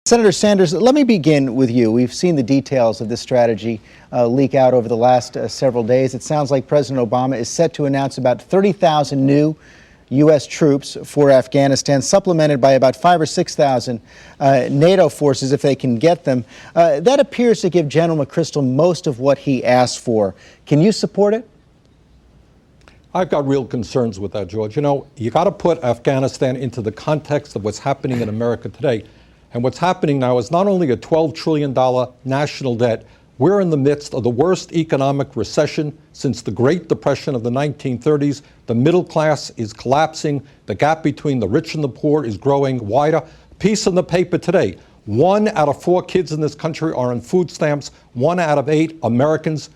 Senator Sanders, let me begin with you. We've seen the details of this strategy leak out over the last several days. It sounds like President Obama is set to announce about 30,000 new U.S. troops for Afghanistan, supplemented by about 5,000 or 6,000 NATO forces if they can get them. That appears to give General McChrystal most of what he asked for. Can you support it? I've got real concerns with that, George. You know, you got to put Afghanistan into the context of what's happening in America today. And what's happening now is not only a $12 trillion national debt, we're in the midst of the worst economic recession since the Great Depression of the 1930s. The middle class is collapsing. The gap between the rich and the poor is growing wider. Piece in the paper today, 1 out of 4 kids in this country are on food stamps, 1 out of 8 Americans.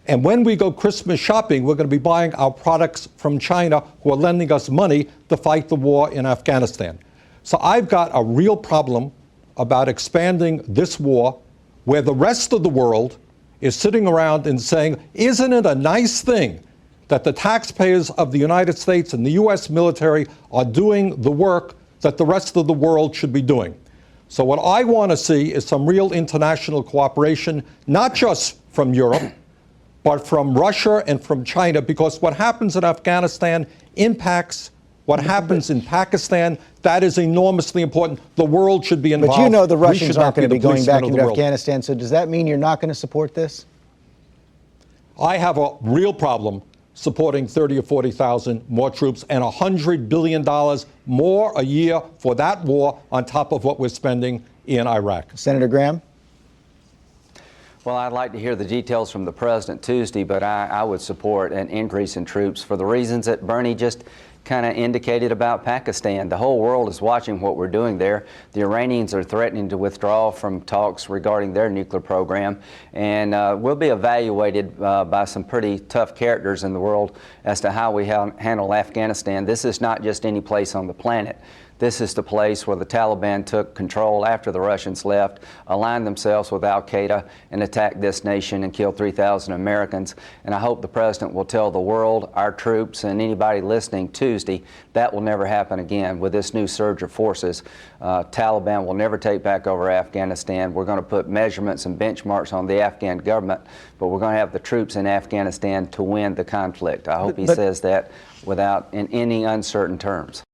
And when we go Christmas shopping, we're going to be buying our products from China, who are lending us money to fight the war in Afghanistan. So I've got a real problem about expanding this war where the rest of the world is sitting around and saying, isn't it a nice thing that the taxpayers of the United States and the U.S. military are doing the work that the rest of the world should be doing? So what I want to see is some real international cooperation, not just from Europe, but from Russia and from China, because what happens in Afghanistan impacts what happens in Pakistan. That is enormously important. The world should be involved. But you know the Russians aren't going to be going back into Afghanistan, so does that mean you're not going to support this? I have a real problem supporting 30 or 40,000 more troops and $100 billion more a year for that war on top of what we're spending in Iraq. Senator Graham? Well, I'd like to hear the details from the president Tuesday, but I would support an increase in troops for the reasons that Bernie just kind of indicated about Pakistan. The whole world is watching what we're doing there. The Iranians are threatening to withdraw from talks regarding their nuclear program, and we'll be evaluated by some pretty tough characters in the world as to how we handle Afghanistan. This is not just any place on the planet. This is the place where the Taliban took control after the Russians left, aligned themselves with al-Qaeda, and attacked this nation and killed 3,000 Americans. And I hope the president will tell the world, our troops, and anybody listening Tuesday, that will never happen again. With this new surge of forces, Taliban will never take back over Afghanistan. We're going to put measurements and benchmarks on the Afghan government, but we're going to have the troops in Afghanistan to win the conflict. I hope he says that in any uncertain terms.